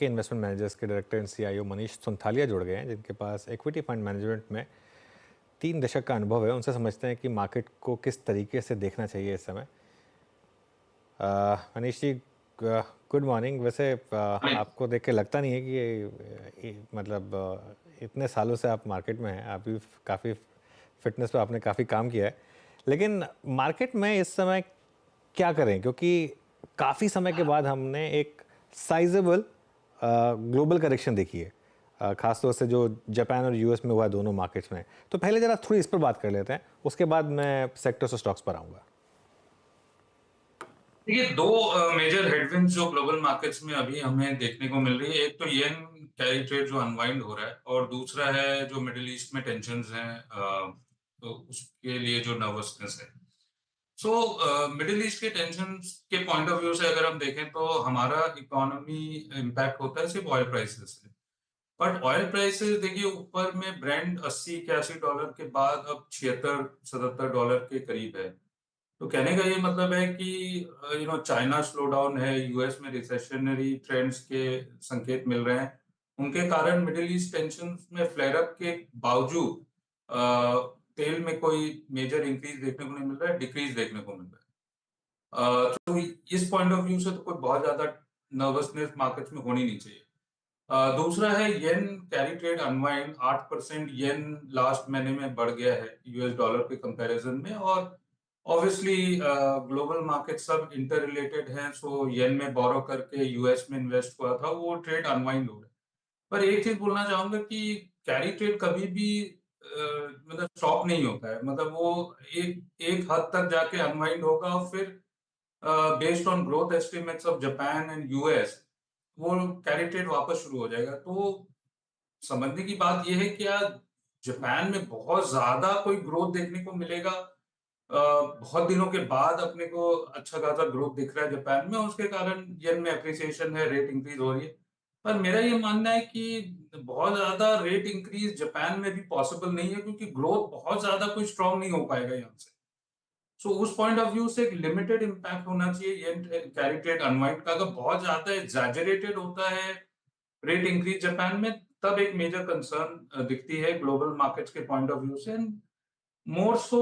के investment managers के director and CEO Manish सुंथालिया जुड़ गए हैं, जिनके पास इक्विटी फंड मैनेजमेंट में 3 दशक का अनुभव है। उनसे समझते हैं कि मार्केट को किस तरीके से देखना चाहिए इस समय। Manish ji, good morning. वैसे आपको देख के लगता नहीं है कि मतलब इतने सालों से आप मार्केट में हैं, आप भी काफ़ी फिटनेस पे आपने काफ़ी काम किया है, लेकिन मार्केट में इस समय क्या करें, क्योंकि काफ़ी समय के बाद हमने एक साइजेबल ग्लोबल करेक्शन देखी है, खासतौर से जो जापान और यूएस में हुआ है, दोनों मार्केट्स में। तो पहले ज़रा थोड़ी इस पर बात कर लेते हैं, उसके बाद मैं सेक्टर्स और स्टॉक्स पर आऊँगा। देखिए, दो मेजर हेडविंड्स जो ग्लोबल मार्केट्स में अभी हमें देखने को मिल रही है। एक तो येन कैरी ट्रेड जो अनवाइंड हो रहा है, और दूसरा है जो मिडिल ईस्ट में टेंशन्स हैं, तो उसके लिए जो नर्वसनेस है। सो मिडिल ईस्ट के टेंशन्स के पॉइंट ऑफ व्यू से अगर हम देखें तो हमारा इकोनॉमी इम्पैक्ट होता है सिर्फ ऑयल प्राइसेस से। बट ऑयल प्राइसेस देखिए, ऊपर में ब्रेंट 80-81 डॉलर के बाद अब 76-77 डॉलर के करीब है। तो कहने का ये मतलब है कि चाइना स्लो डाउन है, यूएस में रिसेशनरी ट्रेंड्स के संकेत मिल रहे हैं। उनके कारण मिडिल ईस्ट टेंशन में फ्लेयर अप के बावजूद तेल में कोई मेजर इंक्रीज देखने को नहीं मिल रहा है, डिक्रीज देखने को मिल रहा है। तो इस पॉइंट ऑफ व्यू से तो कोई बहुत ज्यादा नर्वसनेस मार्केट्स में होनी नहीं चाहिए। दूसरा है येन कैरी ट्रेड अनवाइंड। 8% येन लास्ट महीने में बढ़ गया है यूएस डॉलर के कंपैरिजन में, और ऑब्वियसली ग्लोबल मार्केट सब इंटर रिलेटेड हैं। सो येन में बोरो करके यूएस में इन्वेस्ट हुआ था, वो ट्रेड अनवाइंड हो रहा है। पर एक चीज बोलना चाहूंगा कि कैरी ट्रेड कभी भी मतलब स्टॉप नहीं होता है। मतलब वो एक एक हद तक जाके अनवाइंड होगा, और फिर based on growth estimates of Japan and US वो कैरी ट्रेड वापस शुरू हो जाएगा। तो समझने की बात यह है कि यार, जापान में बहुत ज्यादा कोई ग्रोथ देखने को मिलेगा। बहुत दिनों के बाद अपने को अच्छा खासा ग्रोथ दिख रहा है जापान में, उसके कारण येन में अप्रिसिएशन है, रेट इंक्रीज हो रही है। पर मेरा ये मानना है कि बहुत ज्यादा रेट इंक्रीज जापान में भी पॉसिबल नहीं है, क्योंकि ग्रोथ बहुत ज्यादा कोई स्ट्रांग नहीं हो पाएगा यहाँ से। सो उस पॉइंट ऑफ व्यू से एक लिमिटेड इम्पैक्ट होना चाहिए येन कैरी ट्रेड अनवाइंड का। अगर बहुत ज्यादा एग्जैजरेटेड होता है रेट इंक्रीज जापान में, तब एक मेजर कंसर्न दिखती है ग्लोबल मार्केट्स के पॉइंट ऑफ व्यू से। मोर सो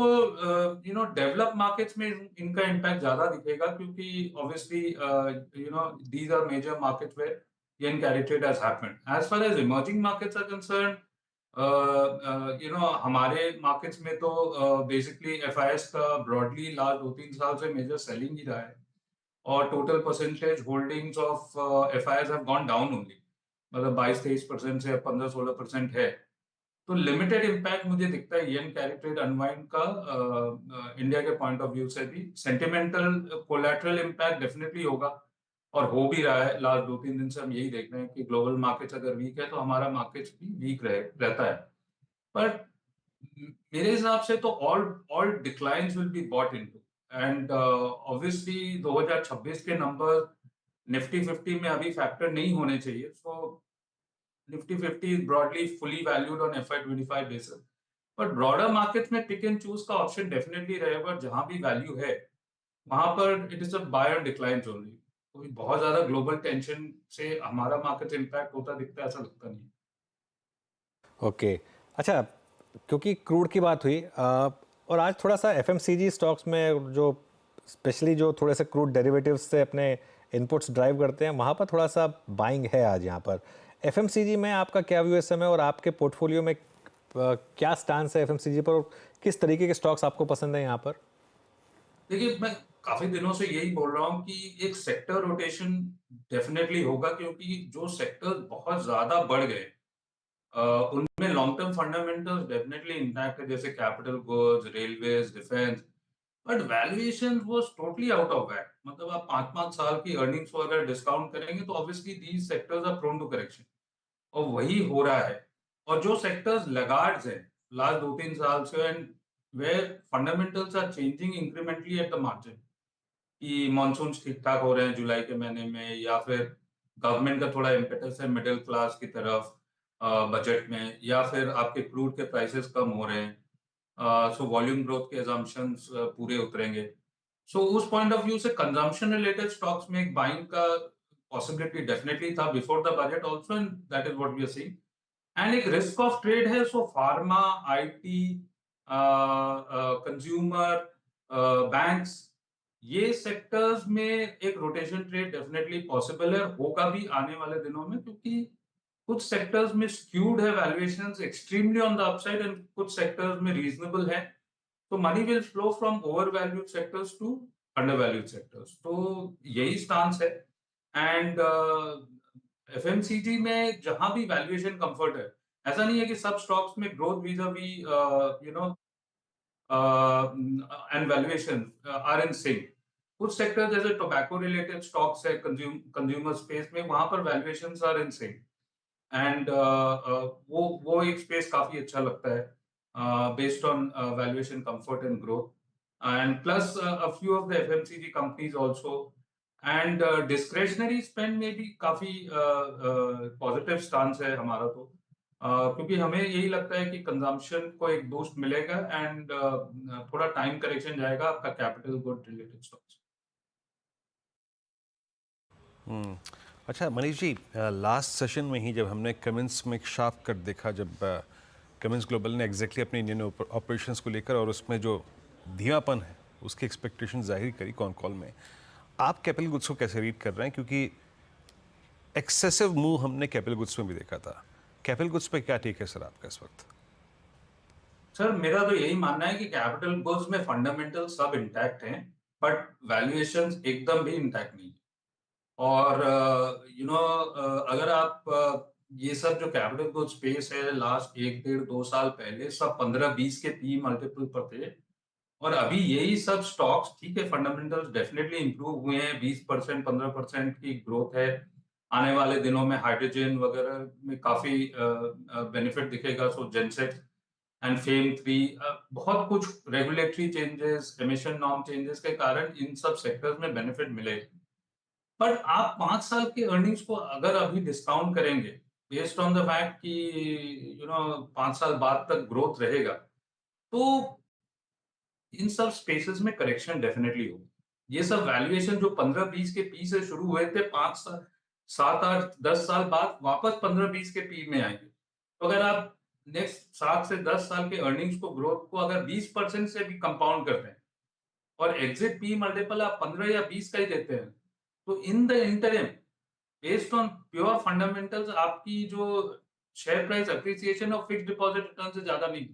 डेवलप मार्केट्स में इनका इम्पैक्ट ज्यादा दिखेगा, क्योंकि obviously these are major markets where yen carry trade has happened. As far as emerging markets are concern, हमारे मार्केट्स में तो बेसिकली एफआईएस का ब्रॉडली लास्ट 2-3 साल से मेजर सेलिंग ही रहा है, और total percentage holdings of FIIs have gone down only. मतलब 22-23% से 15-16% है। तो लिमिटेड इम्पैक्ट मुझे दिखता है येन कैरी ट्रेड अनवाइंड का इंडिया के पॉइंट ऑफ व्यू से भी। सेंटिमेंटल कोलैटरल इम्पैक्ट डेफिनेटली होगा, और हो भी रहा है। लास्ट 2-3 दिन से हम यही देख रहे हैं कि ग्लोबल मार्केट्स अगर वीक है तो हमारा मार्केट्स भी वीक रहता है। पर मेरे हिसाब से तो all declines will be bought into. And obviously 2026 के नंबर निफ्टी 50 में अभी फैक्टर नहीं होने चाहिए। So Nifty 50 is broadly fully valued on FY25 basis. But broader markets में पिक एंड चूज का ऑप्शन डेफिनेटली रहेगा। जहां भी वैल्यू है वहां पर it is a buy on decline only. कोई बहुत ज्यादा ग्लोबल टेंशन से हमारा मार्केट इम्पैक्ट होता दिखता है, ऐसा लगता नहीं। ओके, अच्छा, क्योंकि क्रूड की बात हुई, और आज थोड़ा सा एफएमसीजी स्टॉक्स में जो स्पेशली जो थोड़े से क्रूड डेरिवेटिव्स से अपने इनपुट्स ड्राइव करते हैं, वहाँ पर थोड़ा सा बाइंग है आज यहाँ पर। एफएमसीजी में आपका क्या व्यू है इस समय, और आपके पोर्टफोलियो में क्या स्टांस है एफएमसीजी पर, और किस तरीके के स्टॉक्स आपको पसंद है यहाँ पर? देखिए, मैं काफी दिनों से यही बोल रहा हूँ कि एक सेक्टर रोटेशन डेफिनेटली होगा, क्योंकि जो सेक्टर बहुत ज्यादा बढ़ गए उनमें long term fundamentals definitely intact है, जैसे capital goods, railways, defence. But valuation was totally out of whack. मतलब आप 5-5 साल की अर्निंग्स को अगर डिस्काउंट करेंगे तो obviously these sectors are prone to correction, और वही हो रहा है। और जो सेक्टर्स लगार्ड्स हैं लास्ट 2-3 साल से, and where fundamentals are changing incrementally at the margin, कि मानसून ठीक ठाक हो रहे हैं जुलाई के महीने में, या फिर गवर्नमेंट का थोड़ा इम्पेटस है मिडिल क्लास की तरफ बजट में, या फिर आपके क्रूड के प्राइसेस कम हो रहे हैं, सो वॉल्यूम ग्रोथ के assumptions पूरे उतरेंगे। सो उस पॉइंट ऑफ व्यू से कंजम्पशन रिलेटेड स्टॉक्स में एक बाइंग का पॉसिबिलिटी डेफिनेटली था before the budget also, and that is what we are seeing. And एक रिस्क ऑफ ट्रेड है, so pharma, IT, consumer, banks, ये सेक्टर्स में एक रोटेशन ट्रेड डेफिनेटली पॉसिबल है, होगा भी आने वाले दिनों में, क्योंकि कुछ सेक्टर्स में स्क्यूड है valuations extremely on the upside, and कुछ सेक्टर्स में रीजनेबल है। तो money will flow from over valued sectors to under valued sectors, तो यही स्टांस है। एंड एफएमसीजी में जहां भी वैल्यूएशन कंफर्ट है, ऐसा नहीं है कि सब स्टॉक्स में growth vis-a-vis you know and valuation are in sync. कुछ सेक्टर जैसे टोबैको रिलेटेड स्टॉक्स है कंज्यूमर स्पेस में, वहां पर valuations are in sync, and वो एक स्पेस काफी अच्छा लगता है based on valuation comfort and growth, and plus a few of the FMCG companies also, and discretionary spend में भी काफी पॉजिटिव स्टांस है हमारा, तो क्योंकि हमें यही लगता है कि कंजम्पशन को एक बूस्ट मिलेगा, एंड थोड़ा टाइम करेक्शन जाएगा आपका कैपिटल गुड रिलेटेड स्टॉक्स। अच्छा मनीष जी, लास्ट सेशन में ही जब हमने कमिंस में शार्प कट देखा, जब कमिंस ग्लोबल ने एग्जैक्टली अपने इंडियन ऑपरेशंस को लेकर और उसमें जो धीमापन है उसकी एक्सपेक्टेशन जाहिर करी कॉन कॉल में, आप कैपिटल गुड्स को कैसे रीड कर रहे हैं? क्योंकि एक्सेसिव मूव हमने कैपिटल गुड्स में भी देखा था। कैपिटल गुड्स पे क्या टेक है सर आपका इस वक्त? सर मेरा तो यही मानना है कि कैपिटल गुड्स में फंडामेंटल सब इंटैक्ट हैं, बट वैल्यूएशंस एकदम भी इंटैक्ट नहीं है। और अगर आप ये सब जो कैपिटल गुड स्पेस है, लास्ट 1 डेढ़ 2 साल पहले सब 15-20 के पी मल्टीपल पर थे, और अभी यही सब स्टॉक्स, ठीक है, फंडामेंटल्स डेफिनेटली इंप्रूव हुए हैं, 20% 15% की ग्रोथ है। आने वाले दिनों में हाइड्रोजन वगैरह में काफी बेनिफिट दिखेगा, सो जेनसेट एंड फेम 3, बहुत कुछ regulatory changes, emission norm changes के कारण इन सब सेक्टर्स में बेनिफिट मिलेगा। बट आप 5 साल के अर्निंग्स को अगर अभी डिस्काउंट करेंगे बेस्ड ऑन द फैक्ट कि 5 साल बाद तक ग्रोथ रहेगा, तो इन सब स्पेसेस में करेक्शन डेफिनेटली होगा। ये सब वैल्यूएशन जो 15-20 के पी से शुरू हुए थे, 5 साल 7 8 10 साल बाद वापस 15-20 के पी में आएंगे। तो अगर आप नेक्स्ट 7 से 10 साल के अर्निंग्स को, ग्रोथ को अगर 20% से भी कंपाउंड करते हैं, और एग्जिट पी मल्टीपल आप 15 या 20 का ही देते हैं, तो in the interim based on pure fundamentals आपकी जो शेयर प्राइस अप्रिसिएशन और फिक्स्ड डिपॉजिट रिटर्न से ज्यादा नहीं।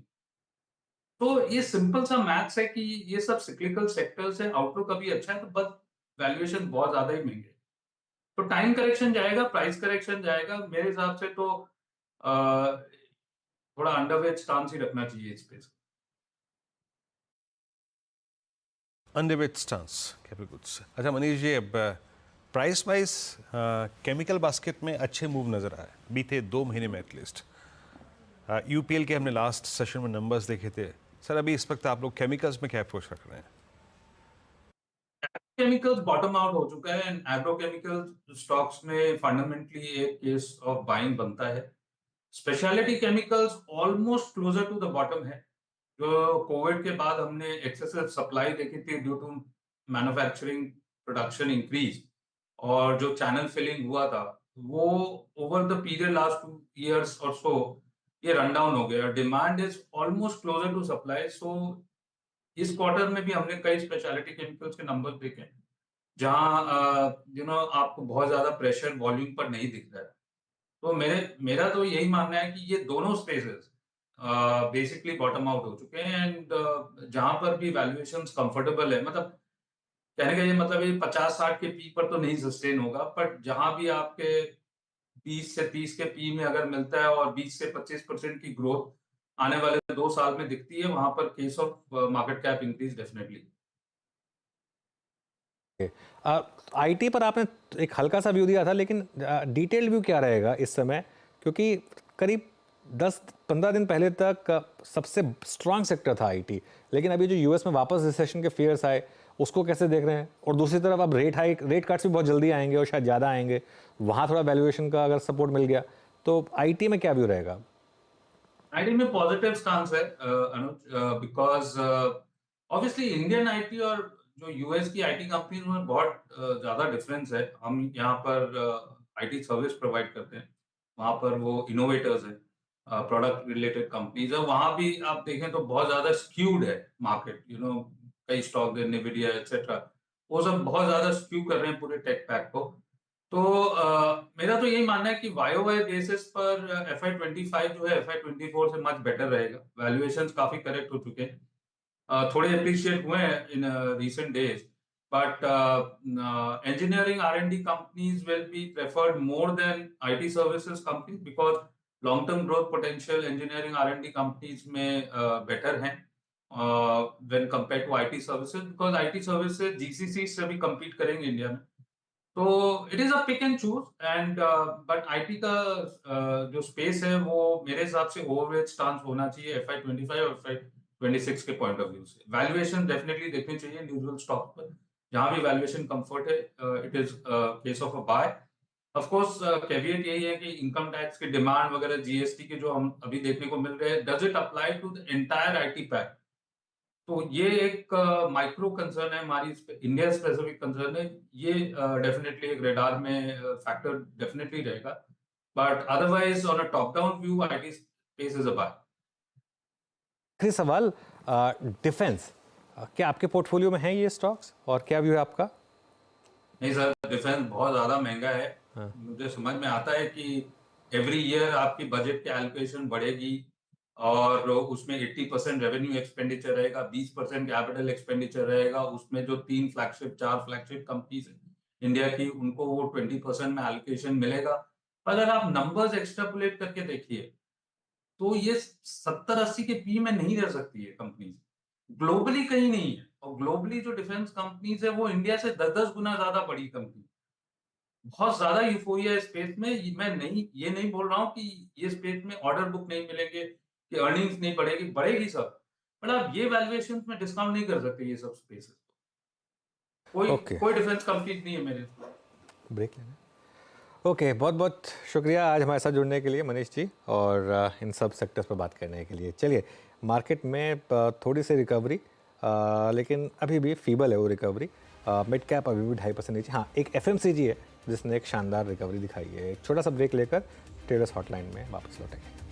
तो ये सिंपल सा मैथ्स है कि ये सब सिक्लिकल सेक्टर्स है, आउटलुक अभी अच्छा है, तो बस वैल्यूएशन बहुत ज्यादा ही महंगे। तो टाइम करेक्शन जाएगा, प्राइस करेक्शन जाएगा, मेरे हिसाब से तो थोड़ा अंडरवेट स्टांस ही रखना चाहिए इस पे। Underweight stance capital goods. अच्छा मनीष जी, अब प्राइस वाइज केमिकल बास्केट में अच्छे मूव नज़र आए बीते 2 महीने में एटलीस्ट। यूपीएल के हमने लास्ट सेशन में नंबर्स देखे थे सर। अभी इस वक्त आप लोग केमिकल्स में क्या अप्रोच रख रहे हैं? केमिकल्स बॉटम आउट हो चुका है, एंड एग्रोकेमिकल स्टॉक्स में फंडामेंटली एक केस ऑफ बाइंग बनता है। Specialty chemicals almost closer to the bottom है। जो कोविड के बाद हमने एक्सेसिव सप्लाई देखी थी due to manufacturing production increase, और जो चैनल फिलिंग हुआ था, वो over the period last 2 years और सो ये रन डाउन हो गया। Demand is almost closer to supply, so इस क्वार्टर में भी हमने कई स्पेशलिटी केमिकल्स के नंबर देखे हैं, जहां आपको बहुत ज्यादा प्रेशर वॉल्यूम पर नहीं दिख रहा है। तो मेरा तो यही मानना है कि ये दोनों स्पेसेस बेसिकली बॉटम आउट हो चुके हैं, एंड जहां पर भी वैल्यूएशंस कंफर्टेबल है, मतलब कहने का ये मतलब ये 50-60 के पी पर तो नहीं सस्टेन होगा, बट जहां भी आपके 20 से 30 के पी में अगर मिलता है और 20 से 25% की ग्रोथ आने वाले 2 साल में दिखती है, वहां पर case of market cap increase definitely. IT पर आपने एक हल्का सा व्यू दिया था, लेकिन डिटेल्ड व्यू क्या रहेगा इस समय? क्योंकि करीब 10-15 दिन पहले तक सबसे स्ट्रांग सेक्टर था आईटी, लेकिन अभी जो यूएस में वापस रिसेशन के फियर्स आए, उसको कैसे देख रहे हैं? और दूसरी तरफ अब रेट कट्स भी बहुत जल्दी आएंगे और शायद ज़्यादा आएंगे, वहाँ थोड़ा वैल्यूएशन का अगर सपोर्ट मिल गया तो आईटी में क्या व्यू रहेगा? आईटी में पॉजिटिव स्टांस है अनुज, बिकॉज ऑब्वियसली इंडियन आईटी और जो यूएस की आईटी कंपनीज में बहुत ज़्यादा डिफरेंस है। हम यहाँ पर आईटी सर्विस प्रोवाइड करते हैं, वहाँ पर वो इनोवेटर्स हैं, प्रोडक्ट रिलेटेड कंपनीज है। वहाँ भी आप देखें तो बहुत ज़्यादा स्क्यूड है मार्केट, कई स्टॉक है, NVIDIA एक्सेट्रा, वो सब बहुत ज़्यादा स्क्यू कर रहे हैं पूरे टेक पैक को। तो मेरा तो यही मानना है कि वाई बेसिस पर FY25 जो है FY24 से मच बेटर रहेगा। वैल्यूएशंस काफ़ी करेक्ट हो चुके हैं, थोड़े अप्रिशिएट हुए हैं इन recent days, but engineering R&D companies will be preferred more than IT services companies because long-term growth potential engineering R&D companies में better हैं when compared to IT services, because IT services GCC से भी compete करेंगे India में। तो it is a pick and choose and but IT का जो space है वो मेरे हिसाब से ओवरवेट स्टांस होना चाहिए FY25 और FY26 के पॉइंट ऑफ व्यू से। वैल्यूएशन डेफिनेटली देखनी चाहिए इंडिविजुअल स्टॉक पर, जहां भी वैल्यूएशन कंफर्ट है, it is case of a buy. Of course caveat यही है कि इनकम टैक्स की डिमांड वगैरह, जीएसटी के जो हम अभी देखने को मिल रहे हैं, does it apply to the entire IT pack? तो ये एक माइक्रो कंसर्न है, हमारी इंडिया स्पेसिफिक कंसर्न है। ये डेफिनेटली एक रेडार में फैक्टर डेफिनेटली रहेगा, but otherwise on a top down view IT space is a buy. आखिरी सवाल, डिफेंस, क्या आपके पोर्टफोलियो में है ये स्टॉक्स और क्या व्यू है आपका? नहीं सर, डिफेंस बहुत ज्यादा महंगा है। मुझे समझ में आता है कि एवरी ईयर आपकी बजट की एलोकेशन बढ़ेगी और उसमें 80% रेवेन्यू एक्सपेंडिचर रहेगा, 20% कैपिटल एक्सपेंडिचर रहेगा। उसमें जो 4 फ्लैगशिप कंपनीज इंडिया की, उनको वो 20% में एलोकेशन मिलेगा। पर अगर आप नंबर्स एक्सट्रापोलेट करके देखिए तो ये 70-80 के पी में नहीं रह सकती है कंपनीज, ग्लोबली कहीं नहीं है। और ग्लोबली जो डिफेंस कंपनीज है वो इंडिया से 10-10 गुना ज्यादा बड़ी कंपनी। बहुत ज्यादा यूफोरिया है स्पेस में। मैं नहीं, ये नहीं बोल रहा हूँ कि ये स्पेस में ऑर्डर बुक नहीं मिलेंगे, कि अर्निंग्स नहीं बढ़ेगी, बढ़ेगी सब। बट आप ये वैल्यूएशन में डिस्काउंट नहीं कर सकते ये सब स्पेसेस। कोई ओके, कोई डिफेंस कंपनी नहीं है मेरे। ब्रेक लेना। ओके, बहुत बहुत शुक्रिया आज हमारे साथ जुड़ने के लिए मनीष जी, और इन सब सेक्टर्स पर बात करने के लिए। चलिए, मार्केट में थोड़ी सी रिकवरी, लेकिन अभी भी फीबल है वो रिकवरी। मिड कैप अभी भी 2.5% नीचे। हाँ, एक FMCG है जिसने एक शानदार रिकवरी दिखाई है। एक छोटा सा ब्रेक लेकर ट्रेडर्स हॉटलाइन में वापस लौटेंगे।